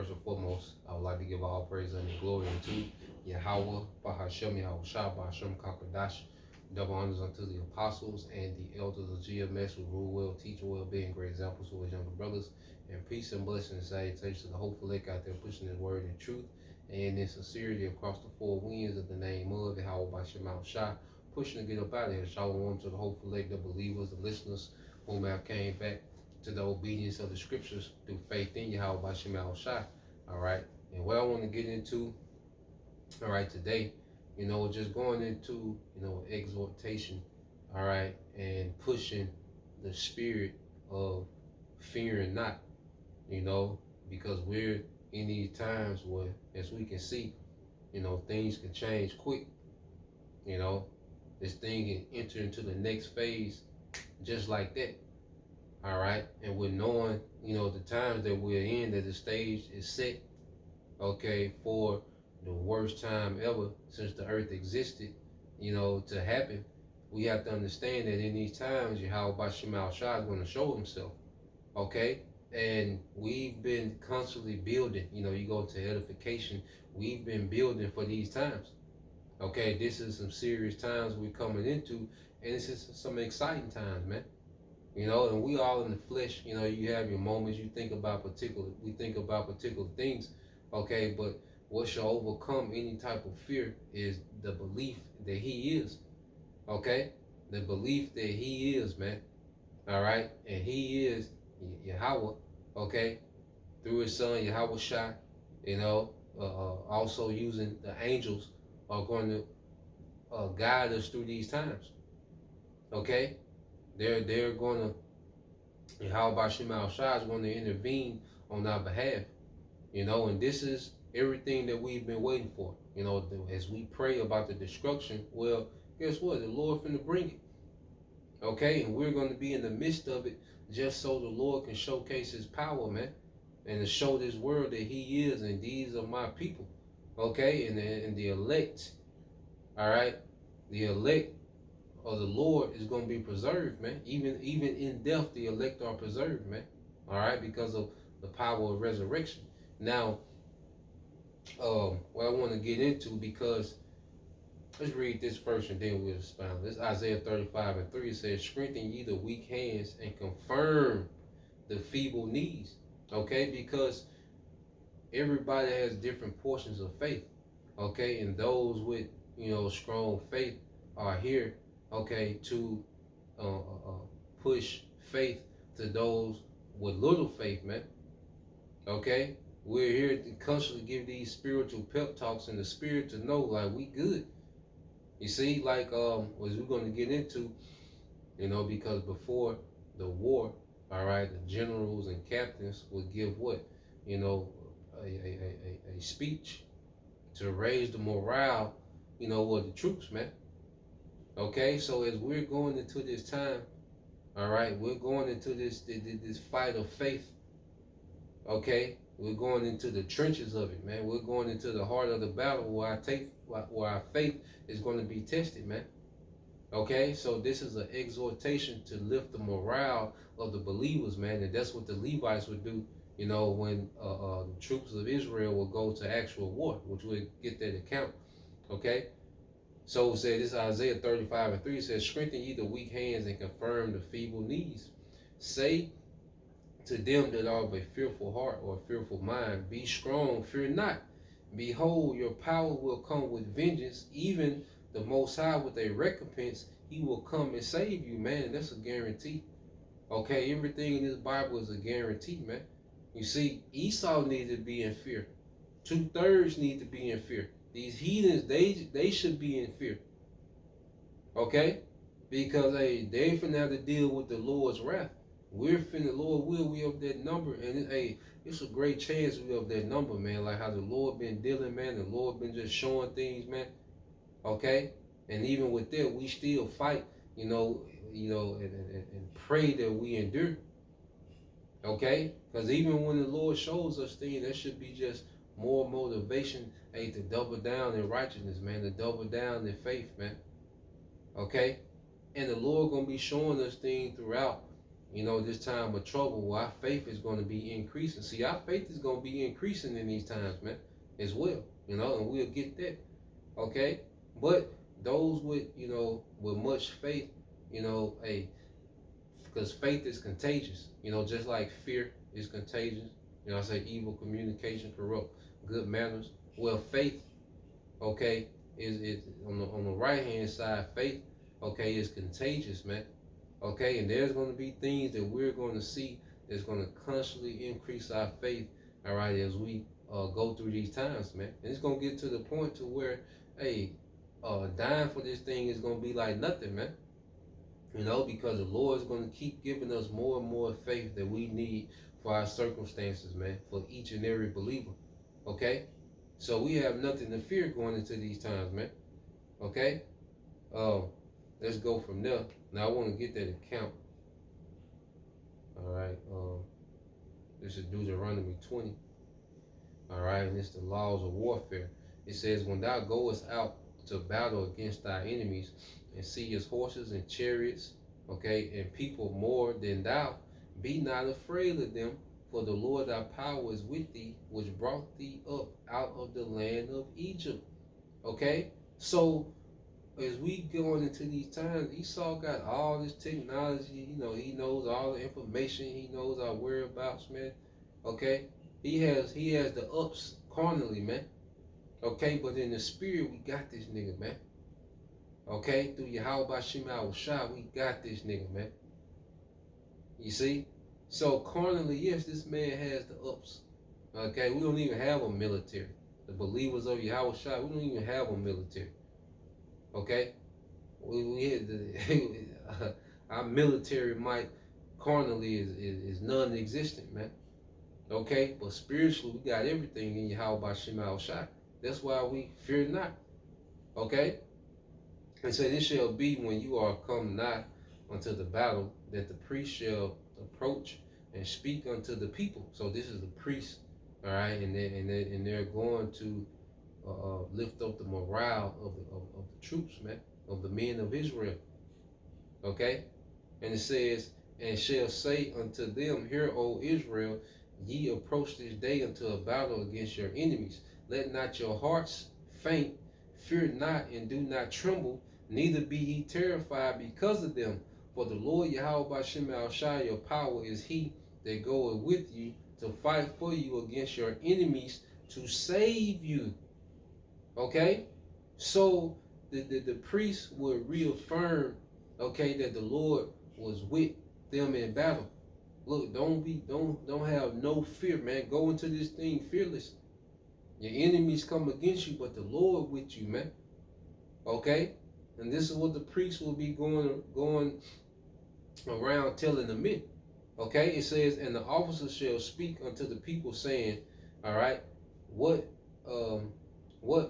first and foremost, I would like to give all praise and glory unto Yahweh, Bahashem, Yahweh Shah, Bahashem Kakadash, double honors unto the apostles and the elders of GMS who rule well, teach well, being great examples to his younger brothers, and peace and blessings and salutations to the hopeful lake out there pushing his word in truth and in sincerity across the four winds of the name of Yahweh Bahashem Yahweh Shah, pushing to get up out of here. Shalom to the hopeful lake, the believers, the listeners, whom have came back to the obedience of the scriptures through faith in Yahweh Bashem Al Shai. All right. And what I want to get into, all right, today, just going into, exhortation, all right, and pushing the spirit of fearing not, because we're in these times where, as we can see, things can change quick, this thing can enter into the next phase just like that. All right, and with knowing, the times that we're in, that the stage is set, okay, for the worst time ever since the earth existed, to happen, we have to understand that in these times, Yahweh Bashem Al Shah is going to show himself, okay? And we've been constantly building, you go to edification, we've been building for these times, okay? This is some serious times we're coming into, and this is some exciting times, man. And we all in the flesh, you have your moments, we think about particular things, okay, but what shall overcome any type of fear is the belief that he is, okay, the belief that he is, man, all right, and he is Yahweh, okay, through his son, Yahweh Shai, also using the angels are going to guide us through these times, okay. They're going to, Yahweh Bashem Al Shai is going to intervene on our behalf, and this is everything that we've been waiting for, as we pray about the destruction. Well, guess what? The Lord finna bring it, okay, and we're going to be in the midst of it just so the Lord can showcase his power, man, and to show this world that he is, and these are my people, okay, and the elect, all right, the elect of the Lord is going to be preserved, man. Even in death, the elect are preserved, man. All right, because of the power of resurrection. Now, what I want to get into, because let's read this first and then we'll expound. This Isaiah 35:3 says, "Strengthen ye the weak hands and confirm the feeble knees." Okay, because everybody has different portions of faith. Okay, and those with strong faith are here, okay, to push faith to those with little faith, man. Okay, we're here to constantly give these spiritual pep talks in the spirit to know, like, we good. You see, like, as we're going to get into, because before the war, all right, the generals and captains would give what, a speech to raise the morale, of the troops, man. Okay, so as we're going into this time, all right, we're going into this fight of faith. Okay, we're going into the trenches of it, man. We're going into the heart of the battle where our faith is going to be tested, man. Okay, so this is an exhortation to lift the morale of the believers, man, and that's what the Levites would do, when the troops of Israel will go to actual war, which we'll get that account. Okay. So it said, this Isaiah 35:3 says, "Strengthen ye the weak hands and confirm the feeble knees. Say to them that are of a fearful heart or a fearful mind, be strong, fear not. Behold, your power will come with vengeance, even the Most High with a recompense. He will come and save you," man. That's a guarantee. Okay, everything in this Bible is a guarantee, man. You see, Esau needed to be in fear. 2/3 need to be in fear. These heathens, they should be in fear. Okay? Because they finna have to deal with the Lord's wrath. We're finna, Lord will, we of that number. And it's a great chance we of that number, man. Like how the Lord been dealing, man. The Lord been just showing things, man. Okay? And even with that, we still fight, and pray that we endure. Okay? Because even when the Lord shows us things, that should be just more motivation, to double down in righteousness, man, to double down in faith, man. Okay? And the Lord gonna be showing us things throughout, this time of trouble, well, our faith is going to be increasing. See, our faith is going to be increasing in these times, man, as well, and we'll get that, okay? But those with much faith, hey, because faith is contagious, just like fear is contagious. I say evil communication corrupt good manners. Well, faith, okay, is on the right hand side, faith, okay, is contagious, man. Okay, and there's going to be things that we're going to see that's going to constantly increase our faith, all right, as we go through these times, man. And it's going to get to the point to where, hey, dying for this thing is going to be like nothing, man. Because the Lord is going to keep giving us more and more faith that we need for our circumstances, man, for each and every believer, okay? So we have nothing to fear going into these times, man, okay? Let's go from there. Now I want to get that account. All right. This is Deuteronomy 20. All right, and it's the laws of warfare. It says, when thou goest out to battle against thy enemies, and seest horses and chariots, okay, and people more than thou, be not afraid of them, for the Lord thy power is with thee, which brought thee up out of the land of Egypt. Okay, so as we going into these times, Esau got all this technology, he knows all the information, he knows our whereabouts, man. Okay, he has the ups carnally, man. Okay, but in the spirit, we got this nigga, man. Okay, through Yahweh Shema Shah, we got this nigga, man. You see? So carnally, yes, this man has the ups. Okay, we don't even have a military. The believers of Yahweh Shah, we don't even have a military. Okay, we had our military might carnally is non-existent, man. Okay, but spiritually we got everything in Yahweh Shema Shah. That's why we fear not. Okay, and so this shall be when you are come nigh unto the battle, that the priest shall approach and speak unto the people. So this is the priest, all right, and they're going to lift up the morale of the troops, man, of the men of Israel. Okay? And it says, and shall say unto them, hear, O Israel, ye approach this day unto a battle against your enemies. Let not your hearts faint, fear not, and do not tremble, neither be ye terrified because of them. For the Lord Yahweh Shema Shai, your power is he that goeth with you to fight for you against your enemies, to save you. Okay, so the priest would reaffirm, okay, that the Lord was with them in battle. Look, don't have no fear, man. Go into this thing fearless. Your enemies come against you, but the Lord with you, man. Okay, and this is what the priest will be going around telling the men. Okay, it says, and the officer shall speak unto the people, saying, all right, what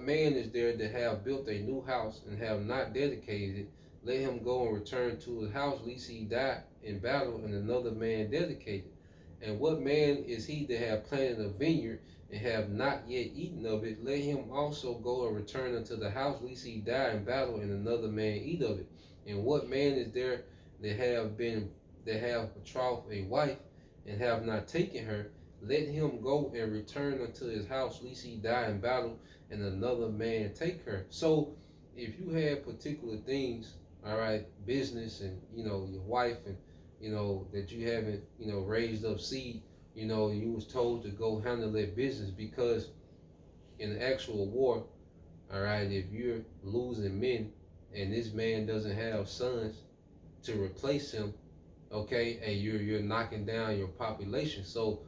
man is there that have built a new house and have not dedicated it? Let him go and return to his house, lest he die in battle and another man dedicate it. And what man is he that have planted a vineyard and have not yet eaten of it? Let him also go and return unto the house, lest he die in battle and another man eat of it. And what man is there that have betrothed a wife and have not taken her? Let him go and return unto his house, lest he die in battle and another man take her. So if you have particular things, all right, business, and your wife, and that you haven't raised up seed, you was told to go handle that business, because in the actual war, all right, if you're losing men and this man doesn't have sons to replace him, okay, and you're knocking down your population. So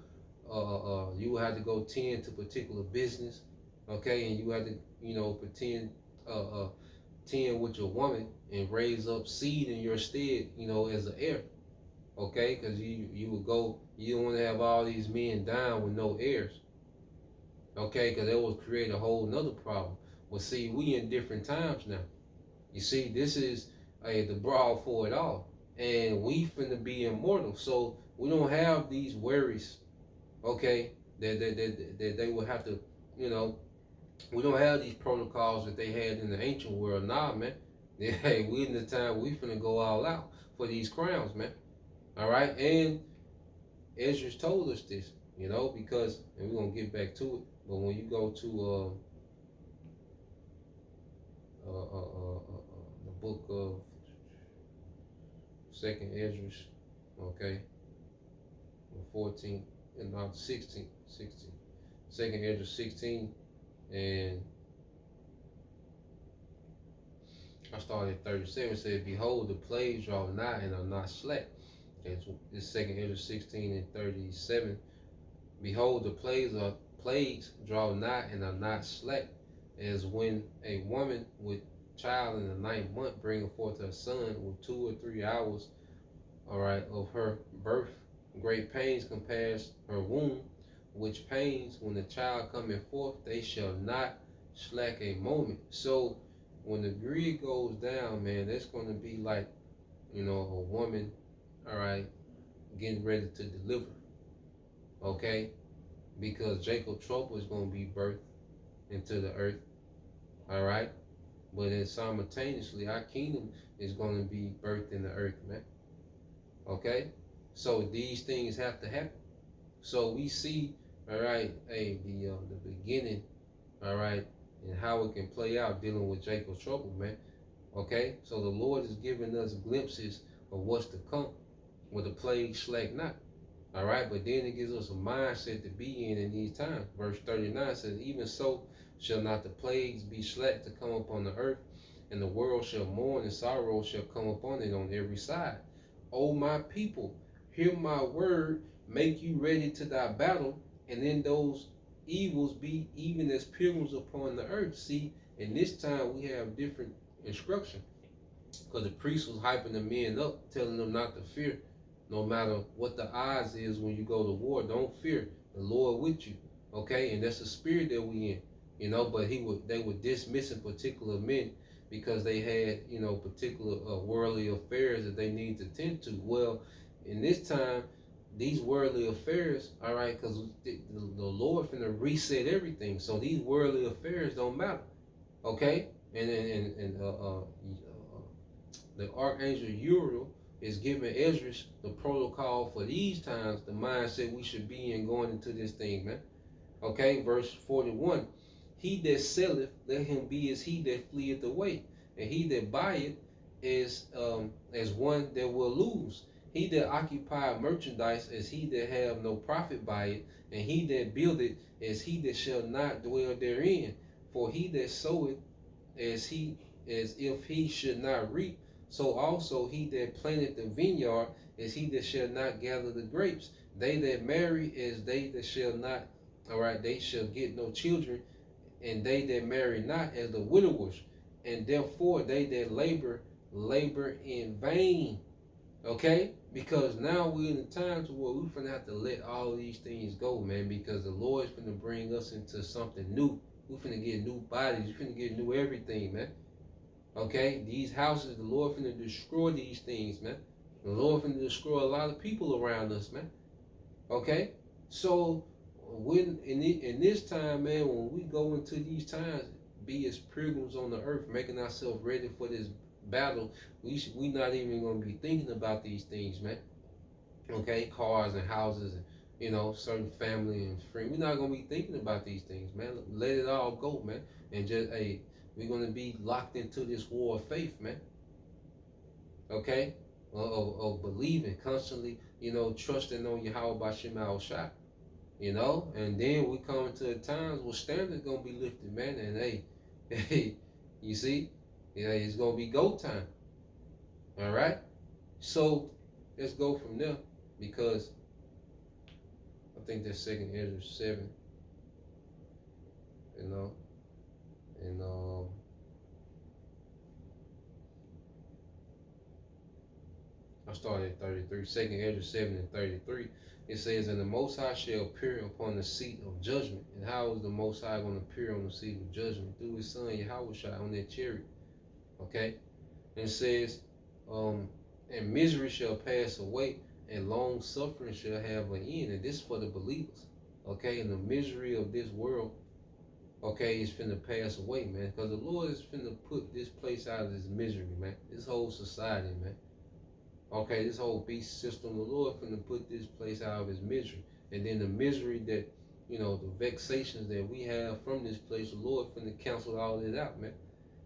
you will have to go tend to particular business, okay, and you have to tend with your woman and raise up seed in your stead, as an heir, okay, because you don't want to have all these men down with no heirs, okay, because that will create a whole nother problem. Well, see, we in different times now. You see, this is the brawl for it all, and we finna be immortal, so we don't have these worries, okay, that they will have to, we don't have these protocols that they had in the ancient world. Nah, man. Hey, we in the time we finna go all out for these crowns, man. All right, and Ezra told us this, because, and we're gonna get back to it. But when you go to the book of Second Ezra, okay, 14 and not 16, 16. Second Ezra 16, and I started at 37. It said, "Behold, the plagues draw nigh and are not slack." It's Second Ezra 16 and 37. "Behold, the plagues draw nigh and are not slack, as when a woman with child in the ninth month bringeth forth her son with 2 or 3 hours, all right, of her birth. Great pains compares her womb, which pains when the child cometh forth, they shall not slack a moment." So when the grid goes down, man, that's going to be like, a woman, all right, getting ready to deliver, okay? Because Jacob trouble is going to be birthed into the earth, all right? But then simultaneously, our kingdom is going to be birthed in the earth, man, okay? So these things have to happen. So we see, all right, the beginning, all right, and how it can play out dealing with Jacob's trouble, man. Okay, so the Lord is giving us glimpses of what's to come, with the plague slack not. All right, but then it gives us a mindset to be in these times. Verse 39 says, "Even so shall not the plagues be slack to come upon the earth, and the world shall mourn, and sorrow shall come upon it on every side. O my people, hear my word, make you ready to thy battle, and then those evils be even as pilgrims upon the earth." See, in this time we have different instruction, because the priest was hyping the men up, telling them not to fear, no matter what the odds is when you go to war. Don't fear, the Lord with you, okay? And that's the spirit that we in, but they were dismissing particular men because they had, particular worldly affairs that they need to tend to. Well, in this time, these worldly affairs, all right, because the Lord finna reset everything, so these worldly affairs don't matter, okay? And the archangel Uriel is giving Ezra the protocol for these times, the mindset we should be in going into this thing, man. Okay, verse 41. "He that selleth, let him be as he that fleeth away, and he that buyeth is as one that will lose. He that occupieth merchandise as he that have no profit by it, and he that buildeth as he that shall not dwell therein. For he that soweth as if he should not reap, so also he that planteth the vineyard is he that shall not gather the grapes. They that marry as they that shall not, all right, they shall get no children, and they that marry not as the widowers. And therefore they that labor in vain." Okay? Because now we're in a time to where we're gonna have to let all these things go, man, because the Lord's gonna bring us into something new. We're finna get new bodies, we're finna get new everything, man. Okay? These houses, the Lord finna destroy these things, man. The Lord finna destroy a lot of people around us, man. Okay? So when in this time, man, when we go into these times, be as pilgrims on the earth, making ourselves ready for this battle, we not even gonna be thinking about these things, man. Okay, cars and houses, and certain family and friends. We're not gonna be thinking about these things, man. Let it all go, man, and just we're gonna be locked into this war of faith, man. Okay, of believing constantly, trusting on Yahweh Bashim Al Shah. And then we come into times where standards gonna be lifted, man. And hey, you see, it's gonna be go time. All right, so let's go from there, because I think that's Second Ezra 7, and I started at 33. Second Ezra 7 and 33. It says, "And the Most High shall appear upon the seat of judgment." And how is the Most High going to appear on the seat of judgment? Through his son Yahweh on that chariot. Okay? And it says, "And misery shall pass away, and long suffering shall have an end." And this is for the believers. Okay? And the misery of this world, okay, is finna pass away, man. Because the Lord is finna put this place out of this misery, man. This whole society, man. Okay, this whole beast system, the Lord finna put this place out of his misery. And then the misery that, the vexations that we have from this place, the Lord finna cancel all this out, man.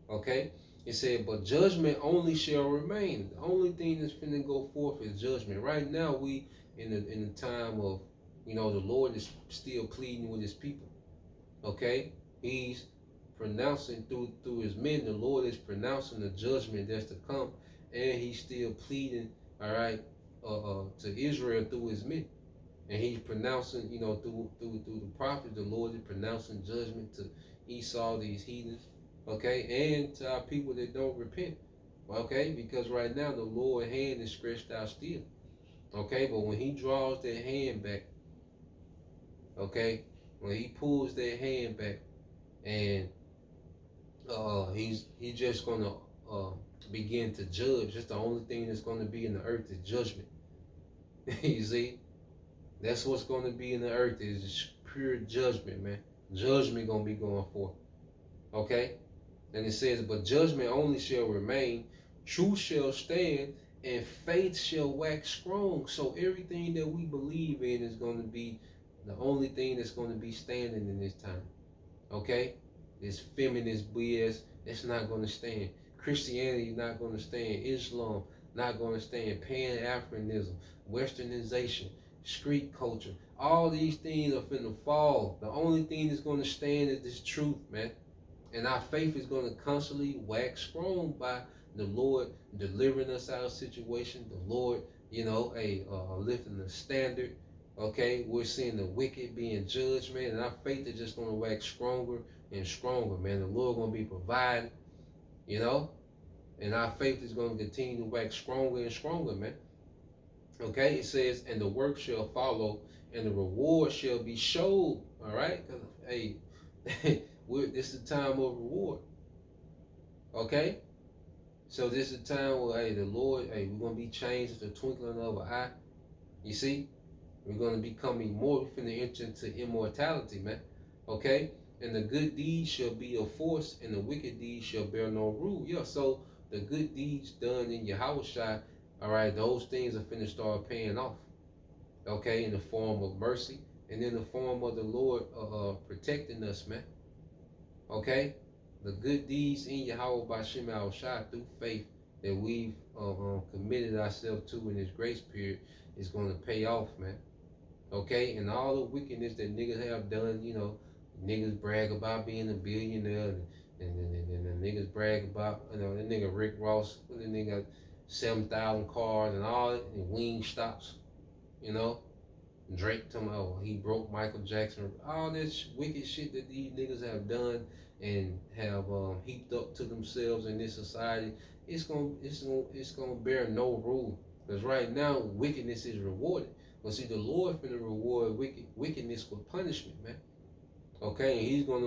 Okay? It said, but judgment only shall remain. The only thing that's finna go forth is judgment. Right now, we in the time of, the Lord is still pleading with his people. Okay? He's pronouncing through his men, the Lord is pronouncing the judgment that's to come, and he's still pleading, all right, to Israel through his men. And he's pronouncing, through the prophet, the Lord is pronouncing judgment to Esau, these heathens, okay, and to our people that don't repent, okay, because right now the Lord's hand is stretched out still, okay, but when he draws that hand back, okay, when he pulls that hand back, and he's just gonna begin to judge. That's the only thing that's gonna be in the earth is judgment. You see, that's what's gonna be in the earth is pure judgment, man. Judgment gonna be going forth. Okay, and it says, but judgment only shall remain, truth shall stand, and faith shall wax strong. So everything that we believe in is gonna be the only thing that's gonna be standing in this time. Okay, this feminist BS, it's not going to stand. Christianity is not going to stand. Islam not going to stand. Pan-Africanism, Westernization, street culture, all these things are finna fall. The only thing that's going to stand is this truth, man. And our faith is going to constantly wax strong by the Lord delivering us out of situation. The Lord, lifting the standard. Okay, we're seeing the wicked being judged, man, and our faith is just going to wax stronger and stronger, man. The Lord going to be providing, and our faith is going to continue to wax stronger and stronger, man. Okay, it says, and the work shall follow, and the reward shall be showed. All right, because hey, this is the time of reward. Okay, so this is the time where the Lord, we're going to be changed at the twinkling of an eye. You see. We're going to become immortal. We're going to enter into immortality, man. Okay? And the good deeds shall be a force, and the wicked deeds shall bear no rule. Yeah, so the good deeds done in Yahushua, all right, those things are finna start paying off. Okay? In the form of mercy, and in the form of the Lord protecting us, man. Okay? The good deeds in Yahweh Bashim Yahushua through faith that we've committed ourselves to in this grace period is going to pay off, man. Okay, and all the wickedness that niggas have done, niggas brag about being a billionaire, and the niggas brag about, that nigga Rick Ross, the nigga 7,000 cars and all that, and wing stops, Drake talking about he broke Michael Jackson, all this wicked shit that these niggas have done and have heaped up to themselves in this society. It's gonna bear no rule, because right now wickedness is rewarded. But see, the Lord finna reward wickedness with punishment, man. Okay, and He's gonna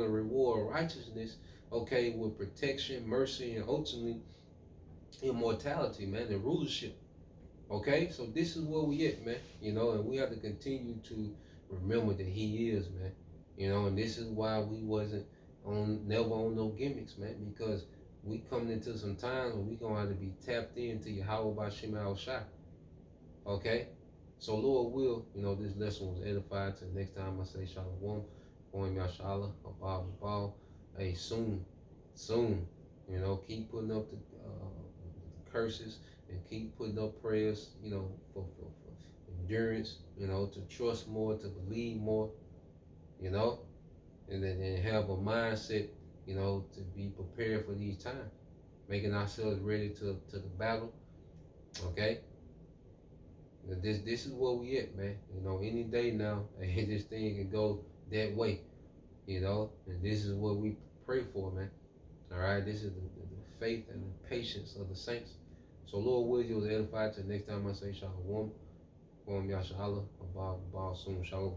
reward righteousness, okay, with protection, mercy, and ultimately immortality, man, and rulership. Okay, so this is where we at, man. And we have to continue to remember that He is, man. And this is why we wasn't never on no gimmicks, man, because we coming into some times when we gonna have to be tapped into Yahweh by Shema Shai. Okay, so Lord will, this lesson was edified. Till next time I say Shalom, Boim Yashala, Abal. Hey, soon, keep putting up the curses and keep putting up prayers, for endurance, to trust more, to believe more, and then have a mindset, to be prepared for these times, making ourselves ready to the battle. Okay. This is where we at, man. Any day now, this thing can go that way, and this is what we pray for, man. All right, this is the faith and the patience of the saints. So Lord wills, you was edified till next time I say Shalom, Yashala, Abba, Soon, Shalom.